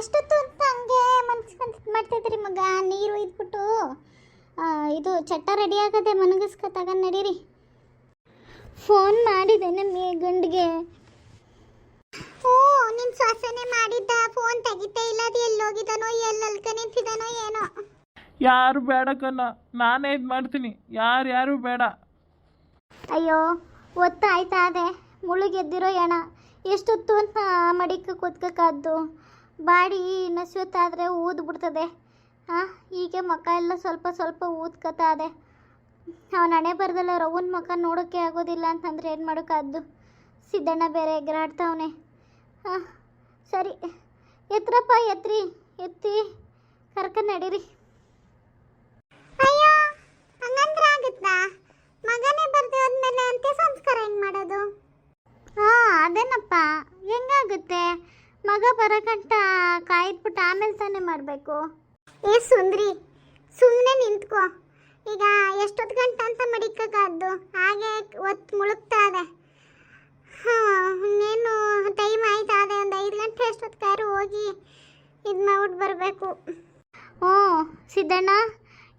ಎಷ್ಟೊತ್ತು ಅಂತ ಹಂಗೆ ಮನ್ಸ್ಕೊಂತ ಮಾಡ್ತಿದ್ರಿ ಮಗ. ನೀರು ಇದ್ಬಿಟ್ಟು ಇದು ಚಟ್ಟ ರೆಡಿ ಆಗದೆ ಮನಗಸ್ಕ ತಗೊಂಡು ನಡೀರಿ. ಫೋನ್ ಮಾಡಿದ್ದೇನೆ ಗಂಡಿಗೆ. ಓ ನಿನ್ನ ಸೊಸೆನೇ ಮಾಡಿದ್ದ. ಫೋನ್ ತೆಗಿತಾ ಇಲ್ಲ. ಅದು ಎಲ್ಲೋಗಿದ್ದಾನೋ ಎಲ್ಲಲ್ಕ ನಿಂತಿದ್ದಾನೋ ಏನೋ. ಯಾರು ಬೇಡ ಕನ್ನ, ನಾನೇ ಇದು ಮಾಡ್ತೀನಿ. ಯಾರು ಬೇಡ. ಅಯ್ಯೋ ಒತ್ತಾಯ್ತಾ ಅದೇ ಮುಳುಗೆದ್ದಿರೋ ಎಣ. ಎಷ್ಟೊತ್ತು ಅಂತ ಮಡಿಕ ಕೂತ್ಕಕ್ಕಾದ್ದು. ಬಾಡಿ ನಶ್ವತ್ತಾದರೆ ಊದ್ಬಿಡ್ತದೆ. ಹೀಗೆ ಮುಖ ಎಲ್ಲ ಸ್ವಲ್ಪ ಊದ್ಕತಾ ಅದೆ. ಅವನ ಹಣೆ ಬರದಲ್ಲ ರವನ ಮುಖ ನೋಡೋಕ್ಕೆ ಆಗೋದಿಲ್ಲ ಅಂತಂದರೆ ಏನು ಮಾಡೋಕ್ಕಾದ್ದು. ಸಿದ್ದಣ್ಣ ಬೇರೆ ಎಗರಾಡ್ತಾವನೆ. ಸರಿ ಎತ್ರಪ್ಪ, ಎತ್ತಿ ಕರ್ಕೊಂಡು ನಡೀರಿ. ಅಯ್ಯೋ ಹಂಗಂದ್ರೆ ಆಗುತ್ತಾ? ಮಗನೇ ಬರ್ದೆ ಹೋದ್ಮೇಲೆ ಅಂತ್ಯ ಸಂಸ್ಕಾರ ಹೆಂಗೆ ಮಾಡೋದು? ಅದೇನಪ್ಪ, ಹೆಂಗಾಗುತ್ತೆ? ಮಗ ಬರಕಂಟ ಕಾಯ್ದ್ಬಿಟ್ಟು ಆಮೇಲೆ ತಾನೇ ಮಾಡಬೇಕು. ಏ ಸುಂದ್ರಿ, ಸುಮ್ಮನೆ ನಿಂತ್ಕೋ. ಈಗ ಎಷ್ಟೊತ್ತು ಗಂಟೆ ಅಂತ ಮಡಿಕ್ಕಾದ್ದು, ಹಾಗೆ ಒತ್ತು ಮುಳುಗ್ತಾ ಇದೆ. ಇನ್ನೇನು ಟೈಮ್ ಆಯ್ತಾ ಅದೇ. ಒಂದು 5 ಗಂಟೆ ಅಷ್ಟೊತ್ತಿಗಾರು ಹೋಗಿ ಇದು ಮಾಡ್ಬಿಟ್ಟು ಬರಬೇಕು. ಸಿದ್ದಣ್ಣ,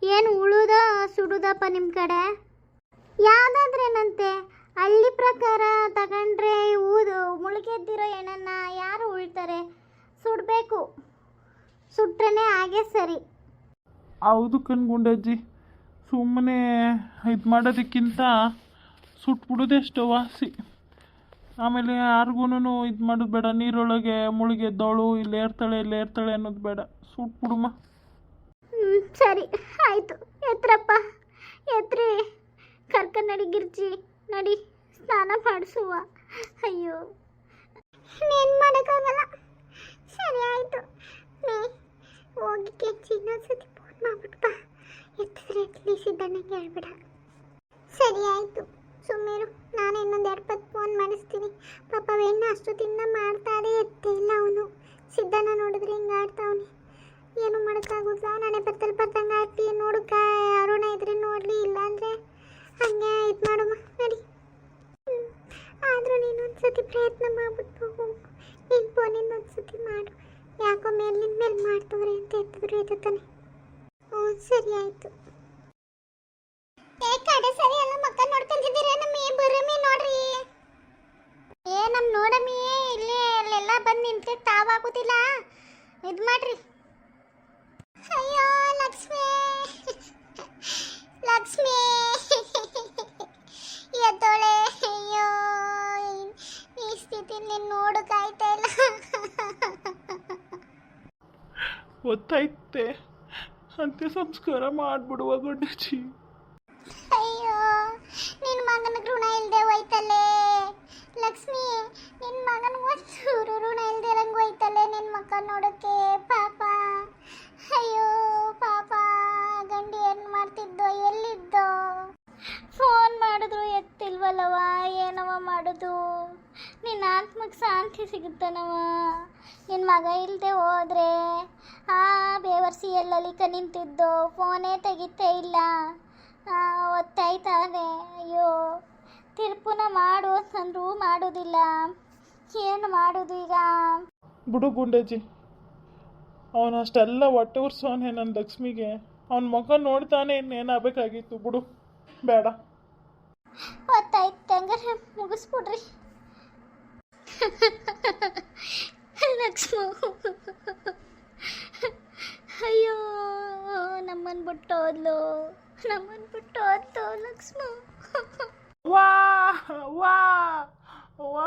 ಏನು ಉಳುದ ಸುಡುದಪ್ಪ ನಿಮ್ಮ ಕಡೆ? ಯಾವುದಾದ್ರೇನಂತೆ ಹಳ್ಳಿ ಪ್ರಕಾರ ತಗೊಂಡ್ರೆ ಮುಳುಗೆದ್ದಿರೋ ಎಣ್ಣನ್ನ ಯಾರು ಉಳ್ತಾರೆ? ಸುಡಬೇಕು, ಸುಟ್ರೇ ಹಾಗೆ ಸರಿ. ಹೌದು ಕಣ್ಗುಂಡಜ್ಜಿ, ಸುಮ್ಮನೆ ಇದು ಮಾಡೋದಕ್ಕಿಂತ ಸುಟ್ಬಿಡೋದೆಷ್ಟು ವಾಸಿ. ಆಮೇಲೆ ಯಾರಿಗೂ ಇದು ಮಾಡೋದು ಬೇಡ. ನೀರೊಳಗೆ ಮುಳುಗೆದ್ದವಳು ಇಲ್ಲೇರ್ತಾಳೆ ಅನ್ನೋದು ಬೇಡ. ಸುಟ್ಬಿಡುಮ್ಮ. ಸರಿ ಆಯಿತು. ಎತ್ರಪ್ಪ, ಎತ್ರಿ ಕರ್ಕೊಂಡು ಗಿರ್ಜಿ ನಡಿ, ಸ್ನಾನ ಮಾಡಿಸುವ. ಅಯ್ಯೋ ಏನು ಮಾಡೋಕ್ಕಾಗಲ್ಲ. ಸರಿ ಆಯಿತು. ಹೋಗಿ ಕೆಚ್ಚಿ ಇನ್ನೊಂದ್ಸತಿ ಫೋನ್ ಮಾಡ್ಬಿಟ್ಟು ಬಾ. ಎತ್ತಿದ್ರೆ ಅಟ್ಲೀಸ್ಟ್ ಇದ್ದಣ್ಣಗೆ ಹೇಳ್ಬಿಡ. ಸರಿ ಆಯಿತು, ಸುಮ್ಮನೆ ನಾನು ಇನ್ನೊಂದು 2 ಪತ್ತು ಫೋನ್ ಮಾಡಿಸ್ತೀನಿ. ಪಾಪ ವೆಣ್ಣ ಅಷ್ಟೊತ್ತಿಂದ ಮಾಡ್ತಾನೆ ಎತ್ತೇ ಇಲ್ಲ ಅವನು. ಸಿದ್ದಣ್ಣ ನೋಡಿದ್ರೆ ಹಿಂಗೆ ಆಡ್ತಾವನೆ. ಏನು ಮಾಡೋಕ್ಕಾಗೋದಿಲ್ಲ. ನಾನೇ ಬರ್ದಂಗೆ ಆಡ್ತಿ. ನೋಡಕ್ಕ ಅರುಣ ಇದ್ರೆ ನೋಡಲಿ, ಇಲ್ಲಾಂದರೆ ಹಂಗೆ ಇದು ಮಾಡಮ್ಮ. ನಡಿ. ಆದರೂ ನೀನೊಂದ್ಸತಿ ಪ್ರಯತ್ನ ಮಾಡ್ಬಿಟ್ಟು ಹೋಗು. ನಿನ್ನ ಫೋನಿಂದ ಒಂದ್ಸತಿ ಮಾಡು. ಯಾಕೋ ಮೇಲಿನ ಮೇಲೆ ಮಾಡ್ತವ್ರೆ ಅಂತ ಎತ್ತಿದ್ರು ಎತ್ತಾನೆ. ಸರಿ ಆಯಿತು. ಕಡೆ ಸರಿ ಎಲ್ಲ ಮಕ್ಕ ನೋಡ್ಕೊಂತಿದ್ದೀರ. ನಮ್ಮಿ ಬರಮ್ಮಿ ನೋಡ್ರಿ. ನಮ್ಮ ನೋಡಮ್ಮಿ ಇಲ್ಲೇ ಅಲ್ಲೆಲ್ಲ ಬಂದು ನಿಂತೆ ತಾವಾಗೋದಿಲ್ಲ. ಇದು ಮಾಡ್ರಿ. ಅಯ್ಯೋ ಲಕ್ಷ್ಮಿ ಎದ್ದೋಳೆ. ಅಯ್ಯೋ ಈ ಸ್ಥಿತಿ ನೀನು ನೋಡೋಕ್ಕಾಯ್ತಾ ಇಲ್ಲ. ಗೊತ್ತೈತೆ, ಅಂತ್ಯ ಸಂಸ್ಕಾರ ಮಾಡಿಬಿಡುವ ಗುಂಡಜ್ಜಿ. ಅಯ್ಯೋ ನಿನ್ನ ಮಗನ ಋಣ ಇಲ್ಲದೆ ಹೋಯ್ತಲ್ಲೇ ಲಕ್ಷ್ಮಿ. ನಿನ್ನ ಮಗನ ಒಂಚೂರು ಋಣ ಇಲ್ಲದೆ ಇರಂಗೆ ಹೋಯ್ತಲ್ಲೇ ನಿನ್ನ ಮಕ್ಕ ನೋಡೋಕ್ಕೆ. ಪಾಪ. ಅಯ್ಯೋ ಪಾಪ. ಗಂಡಿ ಏನು ಮಾಡ್ತಿದ್ದೋ, ಎಲ್ಲಿದ್ದೋ? ಫೋನ್ ಮಾಡಿದ್ರು ಎತ್ತಿಲ್ವಲ್ಲವ. ಏನವ ಮಾಡೋದು? ನಿನ್ನ ಆತ್ಮಕ್ಕೆ ಶಾಂತಿ ಸಿಗುತ್ತನವ. ನಿನ್ನ ಮಗ ಇಲ್ಲದೆ ಹೋದ್ರೆ ಬೇವರ್ಸಿ ಎಲ್ಲಲಿಕ ನಿಂತಿದ್ದೋ. ಫೋನೇ ತೆಗಿತೇ ಇಲ್ಲ. ಒತ್ತಾಯ್ತಾ ಇದೆ. ಅಯ್ಯೋ ತಿರ್ಪುನ ಮಾಡು ಅಂತಂದ್ರೂ ಮಾಡೋದಿಲ್ಲ. ಏನು ಮಾಡೋದು ಈಗ? ಬಿಡು ಗುಂಡಜ್ಜಿ, ಅವನು ಅಷ್ಟೆಲ್ಲ ಹೊಟ್ಟೆ ಉರ್ಸೋನೆ ನನ್ನ ಲಕ್ಷ್ಮಿಗೆ. ಅವನ ಮುಖ ನೋಡ್ತಾನೆ ಇನ್ನೇನಾಗಬೇಕಾಗಿತ್ತು. ಬಿಡು, ಬೇಡ. ಒತ್ತಾಯ್ತು, ಹಂಗಾರೆ ಮುಗಿಸ್ಬಿಡ್ರಿ. ಲಕ್ಷ್ಮ, ಅಯ್ಯೋ ನಮ್ಮನ್ನು ಬಿಟ್ಟೋದ್ಲು ಲಕ್ಷ್ಮ. ವಾ ವಾ ವಾ,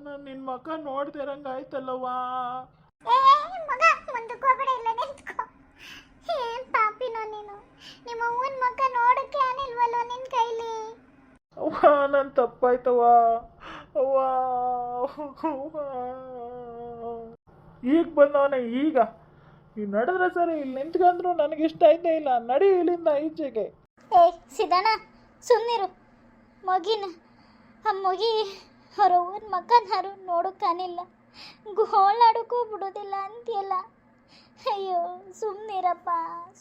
ನಾನು ನಿನ್ನ ಮಕ್ಕ ನೋಡ್ತಿರಂಗೆ ಆಯ್ತಲ್ಲವಾ. ಮಗ ಮುಂದಕ್ಕೆ ಹೋಗ್ಬೇಡ, ಇಲ್ಲ ನಿಂತ್ಕೋ. ಏನು ಪಾಪಿನೋ ನೀನು. ನಿಮ್ಮ ಅವ್ವನ ಮಕ್ಕ ನೋಡಕ್ಕೆ ಏನಿಲ್ವಲ್ಲೋ ನಿನ್ನ ಕೈಲಿ. ಅವ್ವ ನನ್ನ ತಪ್ಪಾಯ್ತವ್ವ. ಅವ್ವಾ ಈಗ ಬಂದವನೇ. ಈಗ ನೀವು ನಡೆದ್ರೆ ಸರಿ, ಇಲ್ಲಿ ನಿಂತ್ಕೊಂಡ್ರು ನನಗೆ ಇಷ್ಟ ಆಯ್ತಾ ಇಲ್ಲ. ನಡಿ ಇಲ್ಲಿಂದ ಈಚೆಗೆ. ಸಿದ್ದಣ್ಣ ಸುಮ್ಮನಿರು. ಮೊಗಿ ಅವ್ರವ್ವನ ಮಕ್ಕನಾರು ನೋಡೋಕ್ಕಾನಿಲ್ಲ. ಗೋಳಾಡೋಕ್ಕೂ ಬಿಡೋದಿಲ್ಲ ಅಂತೀಯಲ್ಲ. ಅಯ್ಯೋ ಸುಮ್ಮನಿರಪ್ಪ,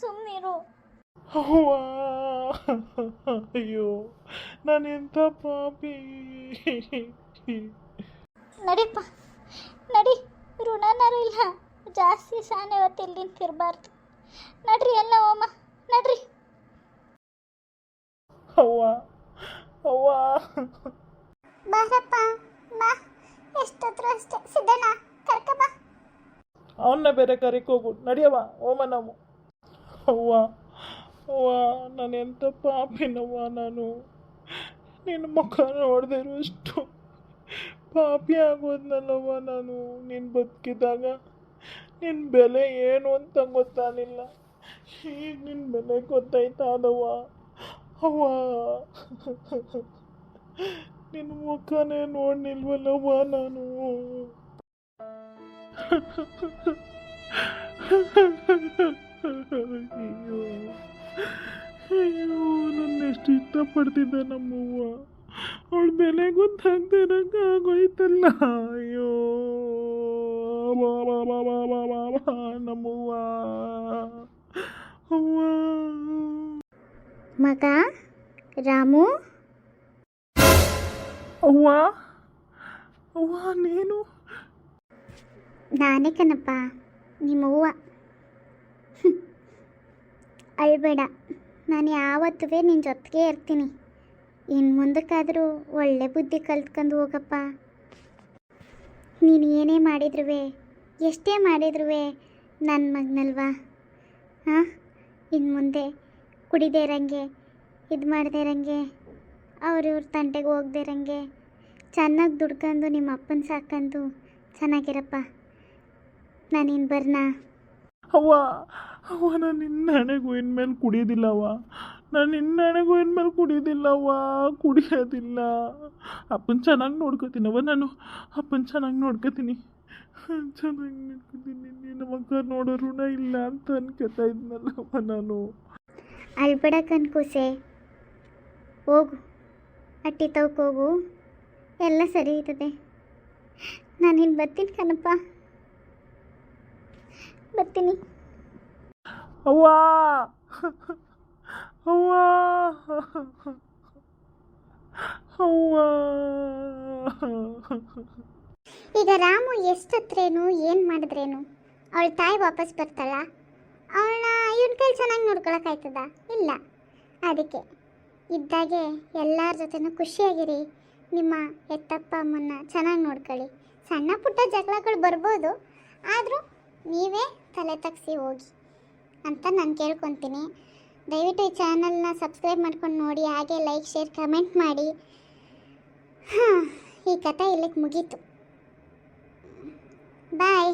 ಸುಮ್ಮನಿರು. ಅವ್ವಾ ಅಯ್ಯೋ, ನಾನು ಎಂಥ ಪಾಪಿ. ನಡಿಪ್ಪ ನಡಿ. ಋಣನಾರು ಇಲ್ಲ, ಜಾಸ್ತಿ ಸಾನೆ ಹೊತ್ತು ಇಲ್ಲಿ ನಿಂತಿರಬಾರ್ದು. ನಡ್ರಿ ಎಲ್ಲ ಹೋಮ, ನಡ್ರಿ. ಅವ್ವ ಅವ್ವ ಬಾರಪ್ಪ ಬಾ, ಎಷ್ಟೊತ್ತರು ಅಷ್ಟೇ. ಸಿದ್ದಣ್ಣ ಕರ್ಕ ಬಾ. ಅವನ್ನ ಬೇರೆ ಕರೆಕ್ ಹೋಗು, ನಡಿಯವ ಓಮ ನಾವು. ಅವ್ವ ಅವ್ವ ನಾನು ಎಂಥ ಪಾಪಿನವ್ವ, ನಾನು ನಿನ್ನ ಮುಖ ನೋಡದೆ ಇರುವಷ್ಟು ಪಾಪಿ ಆಗೋದ್ನಲ್ಲವ್ವ ನಾನು. ನೀನು ಬದುಕಿದಾಗ ನಿನ್ನ ಬೆಲೆ ಏನು ಅಂತ ಗೊತ್ತಾಗಲಿಲ್ಲ, ಈಗ ನಿನ್ನ ಬೆಲೆ ಗೊತ್ತಾಯ್ತಾದವ್ವ. ಅವ್ವ ನಿನ್ನ ಮುಖನೇ ನೋಡ್ನಿಲ್ವಲ್ಲವ್ವ ನಾನು. ಅಯ್ಯೋ ಅಯ್ಯೋ ನನ್ನೆಷ್ಟು ಇಷ್ಟಪಡ್ತಿದ್ದ ನಮ್ಮವ್ವ, ಅವಳ ಬೆಲೆ ಗೊತ್ತಾಗದೆ ಇರಂಗೆ ಆಗೋಯ್ತಲ್ಲ. ಅಯ್ಯೋ ನಮ್ಮವ್ವ ಅವ್ವ. ಮಗ ರಾಮು, ಅವ್ವ ಅವ್ವ ನೀನು? ನಾನೇ ಕಣಪ್ಪ ನಿಮ್ಮವ್ವ. ಅಳ್ಬೇಡ, ನಾನು ಯಾವತ್ತೂ ನಿನ್ನ ಜೊತೆಗೆ ಇರ್ತೀನಿ. ಇನ್ನು ಮುಂದಕ್ಕಾದರೂ ಒಳ್ಳೆ ಬುದ್ಧಿ ಕಲ್ತ್ಕೊಂಡು ಹೋಗಪ್ಪ. ನೀನು ಏನೇ ಮಾಡಿದ್ರು, ಎಷ್ಟೇ ಮಾಡಿದ್ರು ನನ್ನ ಮಗನಲ್ವಾ. ಹಾಂ, ಇನ್ನು ಮುಂದೆ ಕುಡಿದೇ ಇರಂಗೆ, ಇದು ಮಾಡದೇ ಇರಂಗೆ, ಅವ್ರಿವ್ರ ತಂಟೆಗೆ ಹೋಗದೇ ಇರಂಗೆ ಚೆನ್ನಾಗಿ ದುಡ್ಕೊಂಡು ನಿಮ್ಮ ಅಪ್ಪನ ಸಾಕಂದು ಚೆನ್ನಾಗಿರಪ್ಪ. ನಾನಿನ್ನು ಬರ್ನಾ? ಅವ್ವ ಅವ್ವ ನಾನು ನಿನ್ನ ಹಣೆಗೂ ಇನ್ಮೇಲೆ ಕುಡಿಯೋದಿಲ್ಲವ್ವ, ನಾನು ನಿನ್ನ ಹಣೆಗೂ ಇನ್ಮೇಲೆ ಕುಡಿಯೋದಿಲ್ಲವ್ವ, ಕುಡಿಯೋದಿಲ್ಲ. ಅಪ್ಪನ ಚೆನ್ನಾಗಿ ನೋಡ್ಕೋತೀನವ್ವ ನಾನು, ಅಪ್ಪನ ಚೆನ್ನಾಗಿ ನೋಡ್ಕೋತೀನಿ, ಚೆನ್ನಾಗಿ ನೋಡ್ಕೋತೀನಿ. ನಿನ್ನ ಮಗ ನೋಡೋ ಋಣ ಇಲ್ಲ ಅಂತ ಅನ್ಕೋತಾ ಇದ್ನಲ್ಲವ್ವ ನಾನು. ಅಳ್ಬೇಡ ಕಣ್ಕೂಸೆ, ಹೋಗು ಅಟ್ಟಿ ತವಕ್ಕೆ ಹೋಗು, ಎಲ್ಲ ಸರಿ ಇರ್ತದೆ. ನಾನಿನ್ನು ಬರ್ತೀನಿ ಕಣಪ್ಪ, ಬರ್ತೀನಿ. ಅವ್ವ ಅವ್ವ ಅವ್ವ. ಈಗ ರಾಮು ಎಷ್ಟೊತ್ತರೇನು ಏನು ಮಾಡಿದ್ರೇನು ಅವಳ ತಾಯಿ ವಾಪಸ್ ಬರ್ತಾಳ? ಅವಳನ್ನ ಇವನ ಕೈ ಚೆನ್ನಾಗಿ ನೋಡ್ಕೊಳಕ್ಕಾಯ್ತದ? ಇಲ್ಲ. ಅದಕ್ಕೆ ಇದ್ದಾಗೆ ಎಲ್ಲರ ಜೊತೆನೂ ಖುಷಿಯಾಗಿರಿ. ನಿಮ್ಮ ಹೆತ್ತಪ್ಪ ಅಮ್ಮನ್ನ ಚೆನ್ನಾಗಿ ನೋಡ್ಕೊಳ್ಳಿ. ಸಣ್ಣ ಪುಟ್ಟ ಜಗಳಗಳು ಬರ್ಬೋದು, ಆದರೂ ನೀವೇ ತಲೆ ತಗ್ಸಿ ಹೋಗಿ ಅಂತ ನಾನು ಕೇಳ್ಕೊತೀನಿ. ದಯವಿಟ್ಟು ಈ ಚಾನಲ್ನ ಸಬ್ಸ್ಕ್ರೈಬ್ ಮಾಡ್ಕೊಂಡು ನೋಡಿ, ಹಾಗೆ ಲೈಕ್, ಶೇರ್, ಕಮೆಂಟ್ ಮಾಡಿ. ಹಾಂ, ಈ ಕಥೆ ಇಲ್ಲಿಗೆ ಮುಗೀತು. ಬಾಯ್.